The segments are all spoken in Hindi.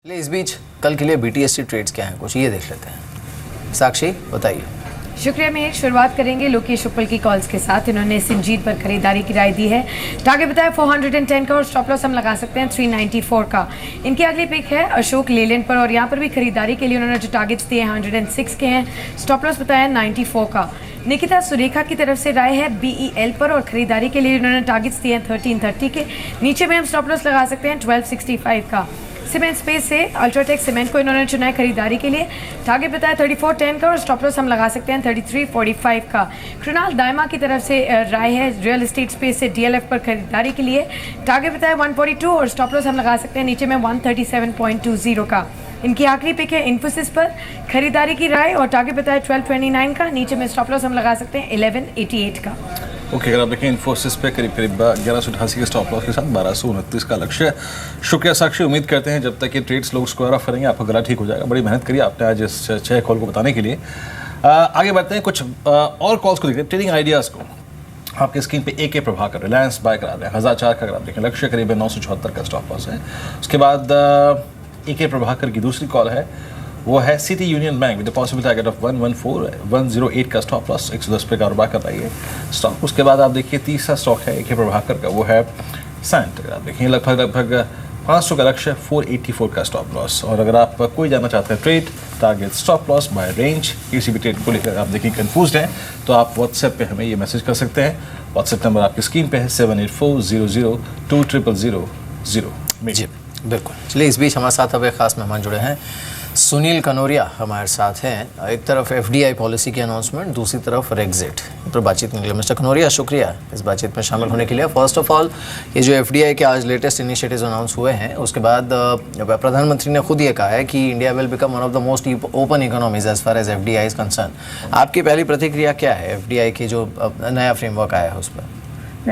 चलिए इस बीच कल के लिए BTST ट्रेड्स क्या हैं कुछ ये देख लेते हैं। साक्षी बताइए। शुक्रिया मेहर। शुरुआत करेंगे लोकेश उप्पल की कॉल्स के साथ। इन्होंने सिंजीत पर खरीदारी की राय दी है। टारगेट बताया 410 का और स्टॉप लॉस हम लगा सकते हैं 394 का। इनकी अगली पिक है अशोक लेलैंड पर और यहाँ पर भी खरीदारी के लिए उन्होंने जो टारगेट्स दिए हैं 106 के हैं। स्टॉप लॉस बताया 94 का। निकिता सुरेखा की तरफ से राय है BEL पर और खरीदारी के लिए उन्होंने टारगेट्स दिए हैं 1330 के। नीचे में हम स्टॉप लॉस लगा सकते हैं 1265 का। सीमेंट स्पेस से अल्ट्राटेक सीमेंट को इन्होंने चुना है खरीदारी के लिए। टारगेट बताया 3410 का और स्टॉप लॉस हम लगा सकते हैं 3345 का। कृणाल दायमा की तरफ से राय है रियल एस्टेट स्पेस से DLF पर खरीदारी के लिए। टारगेट बताया 142 और स्टॉप लॉस हम लगा सकते हैं नीचे में 137.20 का। इनकी आखिरी पिक है इन्फोसिस पर खरीदारी की राय और टारगेट बताया 1229 का। नीचे में स्टॉप लॉस हम लगा सकते हैं 1188 का। ओके, अगर आप देखें इन्फोसिस पे करीब 1188 के स्टॉप लॉस के साथ 1229 का लक्ष्य। शुक्रिया साक्षी। उम्मीद करते हैं जब तक ये ट्रेड्स लोग स्क्वायर ऑफ करेंगे आपका गला ठीक हो जाएगा। बड़ी मेहनत करिए आपने आज इस 6 कॉल को बताने के लिए। आगे बढ़ते हैं कुछ और कॉल्स को देखते हैं। ट्रेडिंग आइडियाज़ को आपके स्क्रीन पे AK प्रभाकर रिलायंस बाय करा रहे हैं 1004 का। अगर आप देखें लक्ष्य करीब 974 का स्टॉप लॉस है। उसके बाद AK प्रभाकर की दूसरी कॉल है वो है city union bank with possible target of 108 का स्टॉप लॉस 110 पे कारोबार कर रही है स्टॉक। उसके बाद आप देखिए तीसरा स्टॉक है AK प्रभाकर का वो है सैंट। अगर आप देखिए लगभग 500 का लक्ष्य 484 का स्टॉप लॉस। और अगर आप कोई जानना चाहते हैं trade target stop loss by range किसी भी ट्रेड को लेकर आप देखिए कंफ्यूज हैं तो आप व्हाट्सएप पे हमें ये मैसेज कर सकते हैं। व्हाट्सएप नंबर आपकी स्क्रीन पे है 7840020000। जी बिल्कुल। चलिए इस बीच हमारे साथ अब एक खास मेहमान जुड़े हैं। सुनील कनोरिया हमारे साथ हैं। एक तरफ FDI पॉलिसी की अनाउंसमेंट, दूसरी तरफ रेग्जिट पर बातचीत के लिए। मिस्टर कनोरिया शुक्रिया इस बातचीत में शामिल होने के लिए। फर्स्ट ऑफ ऑल ये जो FDI के आज लेटेस्ट इनिशिएटिव्स अनाउंस हुए हैं उसके बाद प्रधानमंत्री ने खुद ये कहा है कि India will become one of the most open economies as far as FDI is concern. आपकी पहली प्रतिक्रिया क्या है FDI की जो नया फ्रेमवर्क आया है उस पर?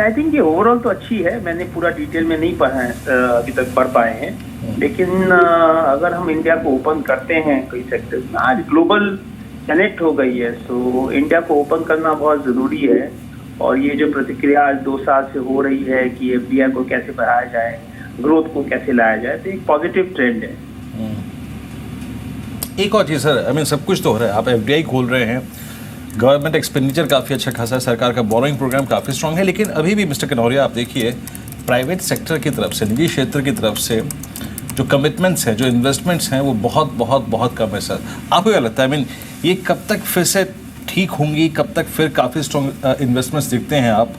आई थिंक ये ओवरऑल तो अच्छी है। मैंने पूरा डिटेल में नहीं पढ़ा है, अभी तक पढ़ पाए हैं। लेकिन अगर हम इंडिया को ओपन करते हैं कई सेक्टर्स में, आज ग्लोबल कनेक्ट हो गई है, सो इंडिया को ओपन करना बहुत ज़रूरी है। और ये जो प्रतिक्रिया आज 2 साल से हो रही है कि FDI को कैसे बढ़ाया जाए, ग्रोथ को कैसे लाया जाए, तो एक पॉजिटिव ट्रेंड है। एक और चीज़ सर, आई मीन सब कुछ तो हो रहा है। आप FDI खोल रहे हैं, गवर्नमेंट एक्सपेंडिचर काफ़ी अच्छा खासा है, सरकार का बोरोइंग प्रोग्राम काफ़ी स्ट्रांग है। लेकिन अभी भी मिस्टर कनौरिया आप देखिए प्राइवेट सेक्टर की तरफ से, निजी क्षेत्र की तरफ से जो कमिटमेंट्स हैं, जो इन्वेस्टमेंट्स हैं वो बहुत बहुत बहुत कम है सर। आपको क्या लगता है, आई मीन ये कब तक फिर से ठीक होंगी, कब तक फिर काफ़ी स्ट्रांग इन्वेस्टमेंट्स दिखते हैं आप?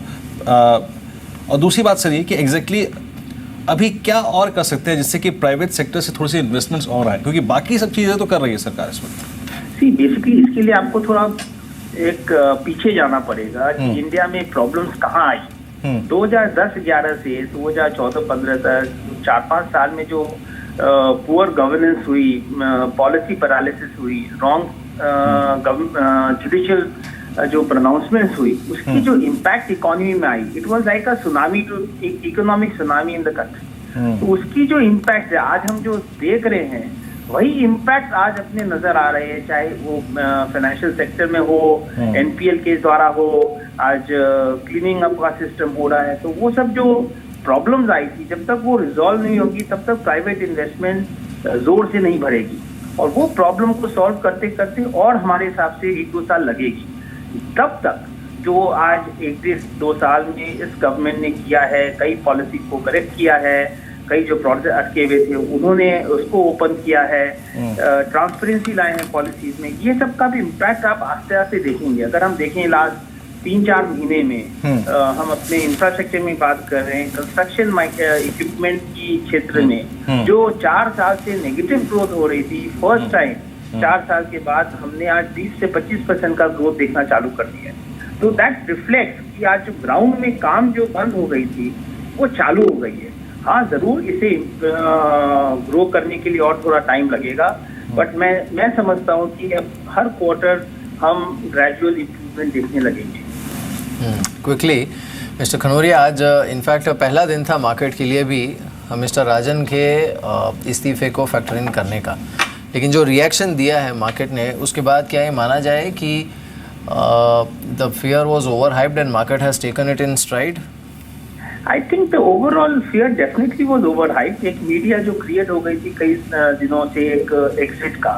और दूसरी बात सर ये कि एग्जैक्टली अभी क्या और कर सकते हैं जिससे कि प्राइवेट सेक्टर से थोड़ी सी इन्वेस्टमेंट्स और आए, क्योंकि बाकी सब चीज़ें तो कर रही है सरकार इस वक्त। बेसिकली इसके लिए आपको थोड़ा एक पीछे जाना पड़ेगा कि इंडिया में प्रॉब्लम्स कहाँ आई। 2010-11 से 2014-15 तक 4-5 साल में जो पुअर गवर्नेंस हुई, पॉलिसी पैरालिसिस हुई, रॉन्ग जुडिशियल जो प्रोनाउंसमेंट्स हुई, उसकी जो इम्पैक्ट इकोनॉमी में आई, it was like a tsunami to economic tsunami in the country. तो उसकी जो इम्पैक्ट है आज हम जो देख रहे हैं वही इम्पैक्ट आज अपने नजर आ रहे हैं, चाहे वो फाइनेंशियल सेक्टर में हो, NPL के द्वारा हो, आज क्लीनिंग अप का सिस्टम हो रहा है। तो वो सब जो प्रॉब्लम्स आई थी जब तक वो रिजॉल्व नहीं होगी तब तक प्राइवेट इन्वेस्टमेंट जोर से नहीं बढ़ेगी और वो प्रॉब्लम को सॉल्व करते करते और हमारे हिसाब से 1-2 साल लगेगी। तब तक जो आज 1-2 साल में इस गवर्नमेंट ने किया है, कई पॉलिसी को करेक्ट किया है, कई जो प्रोजेक्ट अटके हुए थे उन्होंने उसको ओपन किया है, ट्रांसपेरेंसी लाए हैं पॉलिसीज में, ये सब का भी इम्पैक्ट आप आस्ते आस्ते देखेंगे। अगर हम देखें लास्ट 3-4 महीने में हम अपने इंफ्रास्ट्रक्चर में बात कर रहे हैं, कंस्ट्रक्शन इक्विपमेंट की क्षेत्र में जो 4 साल से नेगेटिव ग्रोथ हो रही थी, फर्स्ट टाइम 4 साल के बाद हमने आज 20 से 25% का ग्रोथ देखना चालू कर दिया है। तो दैट रिफ्लेक्ट कि आज जो ग्राउंड में काम जो बंद हो गई थी वो चालू हो गई है। हाँ जरूर इसे ग्रो करने के लिए और थोड़ा टाइम लगेगा, बट मैं समझता हूँ कि अब हर क्वार्टर हम ग्रेजुअल इम्प्रूवमेंट देखने लगेंगे। क्विकली मिस्टर खनौरिया, आज इनफैक्ट पहला दिन था मार्केट के लिए भी मिस्टर राजन के इस्तीफे को फैक्टर इन करने का, लेकिन जो रिएक्शन दिया है मार्केट ने उसके बाद क्या ये माना जाए कि the fear was over hyped and market has taken it in STRIDE? I think the overall fear definitely was over hype. एक मीडिया जो क्रिएट हो गई थी कई दिनों से एक एग्जिट का।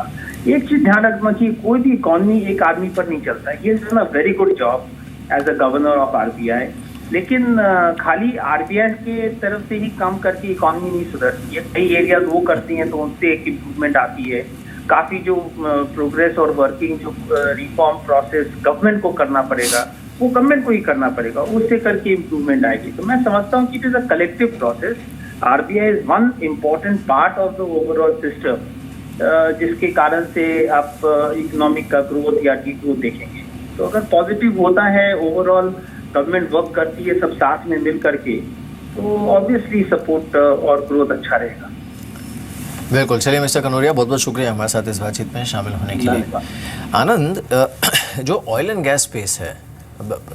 एक चीज ध्यान रखना कि कोई भी इकोनॉमी एक आदमी पर नहीं चलता है। He is done a very good job as a governor of RBI, लेकिन खाली आरबीआई के तरफ से ही काम करके इकोनॉमी नहीं सुधरती है। कई एरियाज वो करती हैं तो उनसे एक इम्प्रूवमेंट आती है। काफी जो प्रोग्रेस और वर्किंग जो रिफॉर्म प्रोसेस गवर्नमेंट को करना पड़ेगा वो गवर्नमेंट को ही करना पड़ेगा, उससे करके इम्प्रूवमेंट आएगी। तो मैं समझता हूँ कि it is a collective process. RBI is one important part of the overall system, जिसके कारण से आप इकोनॉमिक का ग्रोथ या डी ग्रोथ देखेंगे। तो अगर पॉजिटिव होता है, ओवरऑल गवर्नमेंट वर्क करती है सब साथ में मिल करके, तो ऑब्वियसली सपोर्ट और ग्रोथ अच्छा रहेगा। बिल्कुल। चलिए मिस्टर कनोरिया, बहुत बहुत शुक्रिया हमारे साथ इस बातचीत में शामिल होने के लिए। आनंद, जो ऑयल एंड गैस स्पेस है,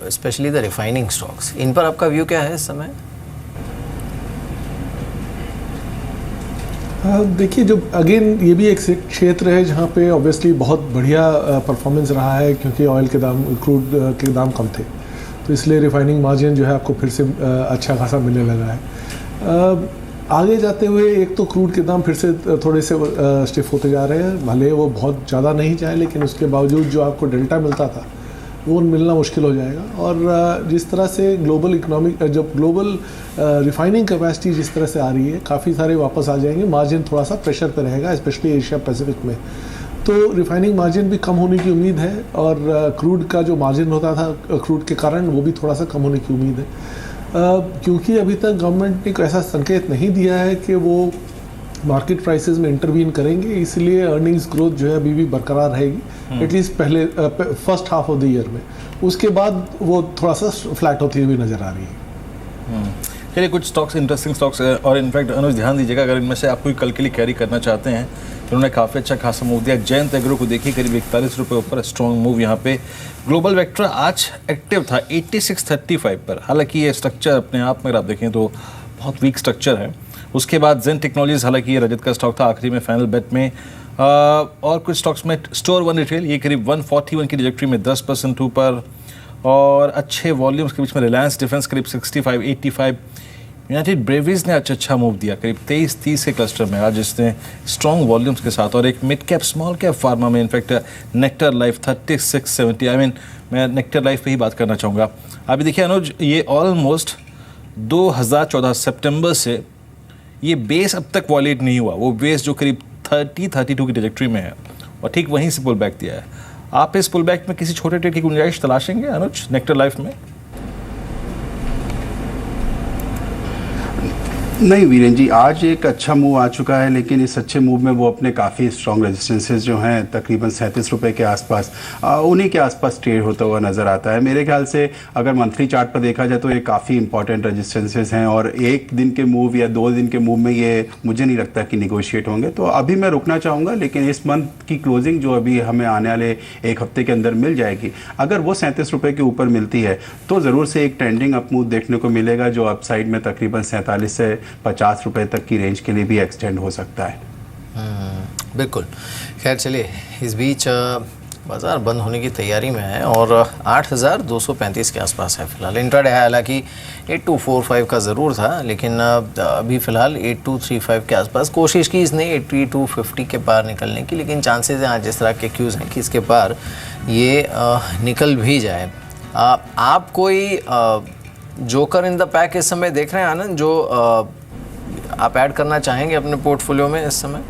स्पेशली द रिफाइनिंग स्टॉक्स, इन पर आपका व्यू क्या है इस समय? देखिए, जो अगेन ये भी एक क्षेत्र है जहाँ पे ऑब्वियसली बहुत बढ़िया परफॉर्मेंस रहा है, क्योंकि ऑयल के दाम, क्रूड के दाम कम थे, तो इसलिए रिफाइनिंग मार्जिन जो है आपको फिर से अच्छा खासा मिलने लगा है। आगे जाते हुए एक तो क्रूड के दाम फिर से थोड़े से स्टिफ होते जा रहे हैं, भले वो बहुत ज़्यादा नहीं जाए, लेकिन उसके बावजूद जो आपको डेल्टा मिलता था वो मिलना मुश्किल हो जाएगा। और जिस तरह से ग्लोबल इकोनॉमिक, जब ग्लोबल रिफाइनिंग कैपेसिटी जिस तरह से आ रही है, काफ़ी सारे वापस आ जाएंगे, मार्जिन थोड़ा सा प्रेशर पे रहेगा, स्पेशली एशिया पैसिफिक में। तो रिफाइनिंग मार्जिन भी कम होने की उम्मीद है, और क्रूड का जो मार्जिन होता था क्रूड के कारण, वो भी थोड़ा सा कम होने की उम्मीद है। क्योंकि अभी तक गवर्नमेंट ने कोई ऐसा संकेत नहीं दिया है कि वो मार्केट प्राइसेस में इंटरवीन करेंगे, इसलिए अर्निंग्स ग्रोथ जो है अभी भी बरकरार रहेगी, एटलीस्ट पहले first half of the year में। उसके बाद वो थोड़ा सा फ्लैट होती हुई नज़र आ रही है। चलिए, कुछ स्टॉक्स, इंटरेस्टिंग स्टॉक्स है, और इनफैक्ट अनुज ध्यान दीजिएगा, अगर इनमें से आप कोई कल के लिए कैरी करना चाहते हैं तो उन्होंने काफ़ी अच्छा खासा मूव दिया। जयंत एग्रो को देखिए, करीब 41 रुपये ऊपर स्ट्रॉन्ग मूव यहाँ पे। ग्लोबल वेक्टर आज एक्टिव था 8635 पर, हालांकि ये स्ट्रक्चर अपने आप में आप देखें तो बहुत वीक स्ट्रक्चर है। उसके बाद जेन टेक्नोलॉजीज, हालांकि ये रजत का स्टॉक था आखिरी में फाइनल बेट में। और कुछ स्टॉक्स में स्टोर वन रिटेल, ये करीब 141 की ट्रैजेक्टरी में 10% ऊपर, और अच्छे वॉल्यूम्स के बीच में रिलायंस डिफेंस करीब 65-85। यूनाइटेड ब्रेवरीज ने अच्छा मूव दिया करीब 23-30 के क्लस्टर में आज इसने स्ट्रॉन्ग वॉल्यूम्स के साथ। और एक mid cap small cap pharma में इनफैक्ट नेक्टर लाइफ 3670, मैं नेक्टर लाइफ पे ही बात करना चाहूँगा। अभी देखिए अनुज, ये ऑलमोस्ट 2014 सितंबर से ये बेस अब तक वॉलेट नहीं हुआ, वो बेस जो करीब 30-32 की ट्रैजेक्टरी में है, और ठीक वहीं से पुल बैक दिया है। आप इस पुल बैक में किसी छोटे ट्रेड की गुंजाइश तलाशेंगे अनुज नेक्टर लाइफ में? नहीं वीरेन जी, आज एक अच्छा मूव आ चुका है, लेकिन इस अच्छे मूव में वो अपने काफ़ी स्ट्रॉन्ग रेजिस्टेंसेस जो हैं तकरीबन 37 रुपये के आसपास, उन्हीं के आसपास ट्रेड होता हुआ नज़र आता है। मेरे ख्याल से अगर मंथली चार्ट पर देखा जाए तो ये काफ़ी इंपॉर्टेंट रेजिस्टेंसेस हैं, और एक दिन के मूव या 2 दिन के मूव में ये मुझे नहीं लगता कि निगोशिएट होंगे। तो अभी मैं रुकना चाहूँगा, लेकिन इस मंथ की क्लोजिंग जो अभी हमें आने वाले एक हफ्ते के अंदर मिल जाएगी, अगर वो 37 रुपये के ऊपर मिलती है तो ज़रूर से एक ट्रेंडिंग अप मूव देखने को मिलेगा, जो अपसाइड में तकरीबन 47 से 50 रुपए तक की रेंज के लिए भी एक्सटेंड हो सकता है। बिल्कुल। खैर, चलिए, इस बीच बाजार बंद होने की तैयारी में है और 8235 के आसपास है फिलहाल। इंट्राडे है, हालांकि 8245 का ज़रूर था, लेकिन अभी फ़िलहाल 8235 के आसपास। कोशिश की इसने 8250 के पार निकलने की, लेकिन चांसेस हैं आज जिस तरह के क्यूज़ हैं कि इसके पार ये निकल भी जाए। आप कोई जोकर इन द पैक इस समय देख रहे हैं आनंद, जो आप ऐड करना चाहेंगे अपने पोर्टफोलियो में इस समय?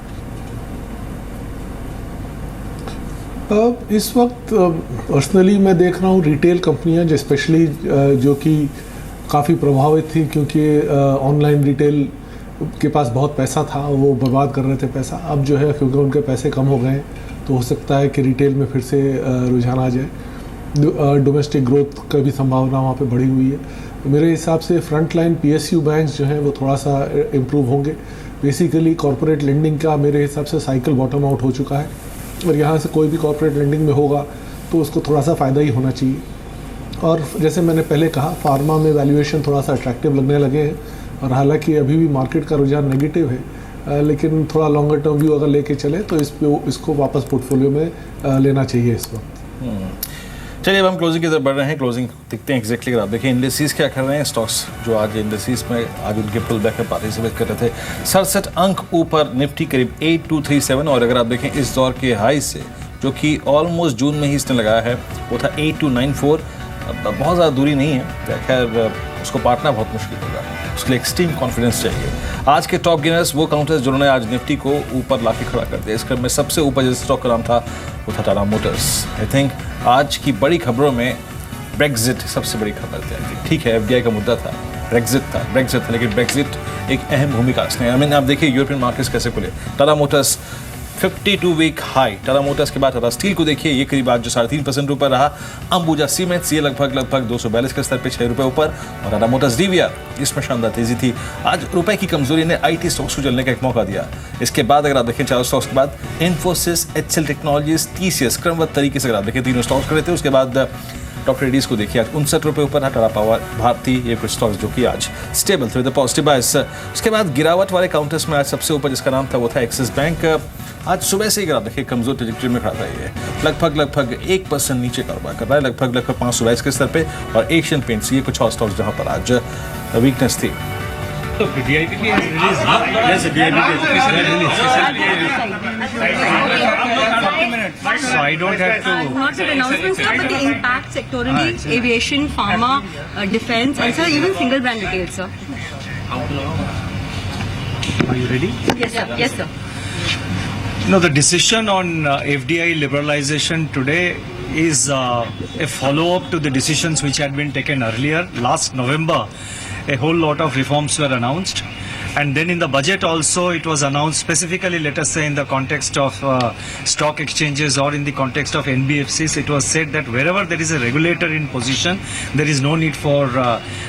इस वक्त पर्सनली मैं देख रहा हूँ रिटेल कंपनियां जो स्पेशली जो कि काफ़ी प्रभावित थी, क्योंकि ऑनलाइन रिटेल के पास बहुत पैसा था, वो बर्बाद कर रहे थे पैसा। अब जो है क्योंकि उनके पैसे कम हो गए तो हो सकता है कि रिटेल में फिर से रुझान आ जाए। डोमेस्टिक ग्रोथ का भी संभावना वहाँ पे बढ़ी हुई है। मेरे हिसाब से फ्रंट लाइन PSU बैंक्स जो हैं वो थोड़ा सा इम्प्रूव होंगे। बेसिकली कॉर्पोरेट लेंडिंग का मेरे हिसाब से साइकिल बॉटम आउट हो चुका है, और यहाँ से कोई भी कॉर्पोरेट लेंडिंग में होगा तो उसको थोड़ा सा फ़ायदा ही होना चाहिए। और जैसे मैंने पहले कहा, फार्मा में वैल्यूएशन थोड़ा सा अट्रैक्टिव लगने लगे हैं, और हालांकि अभी भी मार्केट का रुझान नेगेटिव है, लेकिन थोड़ा लॉन्गर टर्म व्यू अगर लेके चले तो इसको वापस पोर्टफोलियो में लेना चाहिए इस वक्त। चलिए अब हम क्लोजिंग की तरफ बढ़ रहे हैं। क्लोजिंग दिखते हैं एग्जैक्टली। अगर आप देखें इंडेक्सेस क्या कर रहे हैं, स्टॉक्स जो आज इंडेक्सेस में आज उनके पुल बैक में पार्टिसिपेट कर रहे थे, 67 अंक ऊपर, निफ्टी करीब 8237। और अगर आप देखें इस दौर के हाई से जो कि ऑलमोस्ट जून में ही इसने लगाया है वो था 8294। बहुत ज़्यादा दूरी नहीं है, खैर उसको पाटना बहुत मुश्किल होगा, उसके लिए एक्सट्रीम कॉन्फिडेंस चाहिए। आज के टॉप गेनर्स वो काउंटर्स जिन्होंने आज निफ्टी को ऊपर लाके खड़ा कर दिया। इस क्रम में सबसे ऊपर जिस स्टॉक का नाम था वो था टाटा मोटर्स। आई थिंक आज की बड़ी खबरों में ब्रेक्जिट सबसे बड़ी खबर थी। ठीक है, एफडीआई का मुद्दा था, ब्रेक्जिट था, लेकिन ब्रेक्जिट एक अहम भूमिका इसने। आई मीन आप देखिए यूरोपियन मार्केट्स कैसे खुले। Tata Motors 52 week high, Tata Motors के बाद टाटा स्टील को देखिए, ये करीब आज जो 3.5% ऊपर रहा। अंबुजा सीमेंट्स ये लगभग 242 के स्तर पे 6 रुपये ऊपर। और टाटा मोटर्स डीवीआर इसमें शानदार तेजी थी। आज रुपए की कमजोरी ने आईटी स्टॉक्स को चलने का एक मौका दिया। इसके बाद अगर आप देखें चारों स्टॉक्स के बाद इन्फोसिस, एचएल टेक्नोलॉजीज, टीसीएस क्रमबद्ध तरीके से अगर आप देखें तीनों स्टॉक्स खड़े थे। उसके बाद डॉक्टर रेड्डीज को देखिए आज 59 रुपये ऊपर है। टाटा पावर, भारती, ये कुछ स्टॉक्स जो कि आज स्टेबल थे, द पॉजिटिव बायस। उसके बाद गिरावट वाले काउंटर्स में आज सबसे ऊपर जिसका नाम था वो था एक्सिस बैंक। आज सुबह से अगर आप देखिए कमजोर ट्रैजेक्टरी में खड़ा था, ये लगभग 1% नीचे कारोबार कर रहा है, लगभग 522 के स्तर पे। और एशियन पेंट्स, ये कुछ और स्टॉक्स जहां पर आज वीकनेस थी। So DIPP has released, no? Yes, DIPP has released. So I don't have to. Not the announcements, sir, but the impact sectorally, aviation, pharma, defense, and sir, even single brand retail, sir. Are you ready? Yes, sir. Yes, sir. No, the decision on FDI liberalization today is a follow-up to the decisions which had been taken earlier. Last November, a whole lot of reforms were announced. And then in the budget also it was announced specifically, let us say in the context of stock exchanges or in the context of NBFCs, it was said that wherever there is a regulator in position, there is no need for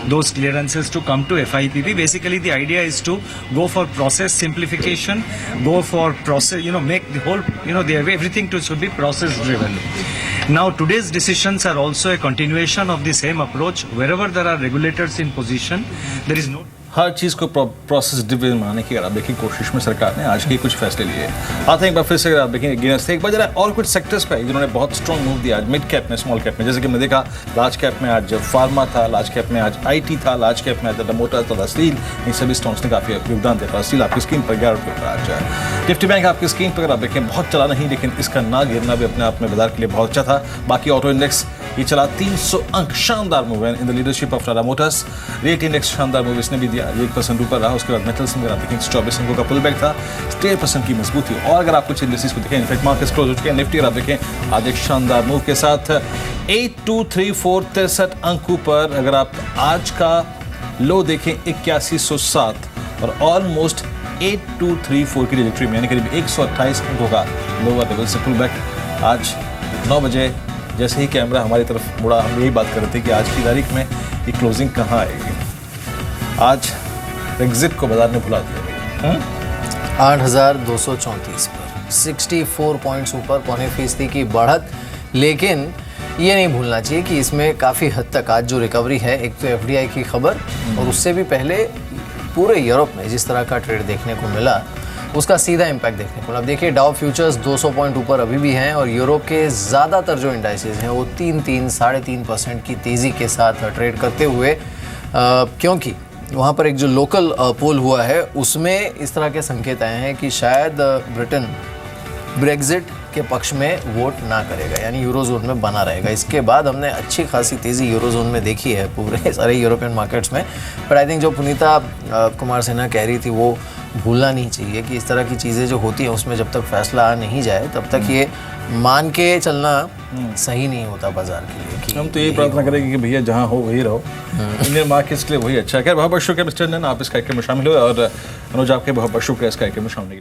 those clearances to come to FIPP. Basically the idea is to go for process simplification, go for process, make the whole, everything should be process driven. Now today's decisions are also a continuation of the same approach. Wherever there are regulators in position, there is no हर चीज़ को प्रोसेस ड्रिवन बनाने की अगर आप देखिए कोशिश में सरकार ने आज के कुछ फैसले लिए। आते हैं एक बार फिर से अगर आप देखेंगे गेनर्स थे, एक बार जरा और कुछ सेक्टर्स पे जिन्होंने बहुत स्ट्रॉन्ग मूव दिया आज मिड कैप में, स्मॉल कैप में। जैसे कि हमने देखा लार्ज कैप में आज फार्मा था, लार्ज कैप में आज आईटी था, लार्ज कैप में आज टाटा मोटर्स, टाटा स्टील, इन सभी स्टॉक्स ने काफ़ी योगदान दिया। टाटा स्टील आपकी स्क्रीन पर 11 रुपये पर आज है। निफ्टी बैंक आपकी स्क्रीन पर अगर आप देखें बहुत चला नहीं, लेकिन इसका ना गिरना भी अपने आप में बाजार के लिए बहुत अच्छा था। बाकी ऑटो इंडेक्स ये चला 300 अंक, शानदार मूव है in the leadership of Tata Motors. Rate index शानदार मूव इसने भी दिया, 1% ऊपर रहा। उसके बाद मेटल्स में अगर आप देखें 24 अंकों का पुल बैक था, 13% की मजबूती। और अगर आप कुछ इंडेक्सेस को देखें, इनफैक्ट मार्केट्स क्लोज हो चुके हैं। निफ्टी अगर आप देखें आज एक शानदार मूव के साथ 8234, 63 अंक ऊपर। अगर आप आज का लो देखें 8107 और ऑलमोस्ट 8234 की ट्रैजेक्टरी में, यानी करीब 128 अंकों का लोअर लेवल से पुल बैक। आज 9 बजे जैसे ही कैमरा हमारी तरफ मुड़ा, हम यही बात कर रहे थे कि आज की तारीख में ये क्लोजिंग कहाँ आएगी। आज ब्रेक्जिट को बाजार ने भुला दिया। 8,234 पर 64 पॉइंट्स ऊपर, 0.25% की बढ़त। लेकिन ये नहीं भूलना चाहिए कि इसमें काफ़ी हद तक आज जो रिकवरी है, एक तो एफडीआई की खबर और उससे भी पहले पूरे यूरोप में जिस तरह का ट्रेड देखने को मिला उसका सीधा इम्पैक्ट देखने को। अब देखिए डाउ फ्यूचर्स 200 पॉइंट ऊपर अभी भी हैं और यूरोप के ज़्यादातर जो इंडाइसेस हैं वो 3-3.5% की तेज़ी के साथ ट्रेड करते हुए, क्योंकि वहाँ पर एक जो लोकल पोल हुआ है उसमें इस तरह के संकेत आए हैं कि शायद ब्रिटेन ब्रेक्जिट के पक्ष में वोट ना करेगा, यानी यूरोजोन में बना रहेगा। इसके बाद हमने अच्छी खासी तेज़ी यूरोजोन में देखी है पूरे सारे यूरोपियन मार्केट्स में। बट आई थिंक जो पुनीता कुमार सिन्हा कह रही थी वो भूलना नहीं चाहिए कि इस तरह की चीज़ें जो होती हैं उसमें जब तक फैसला आ नहीं जाए तब तक ये मान के चलना सही नहीं होता बाजार के लिए। कि हम तो यही प्रार्थना करेंगे कि भैया जहाँ हो वही रहो, इंडियन मार्केट्स के लिए वही अच्छा है। खैर बहुत बहुत शुक्रिया मिस्टर नन, आप इस कार्यक्रम में शामिल हुए और अनुज आपके बहुत बहुत शुक्रिया इस कार्यक्रम में शामिल होने के लिए।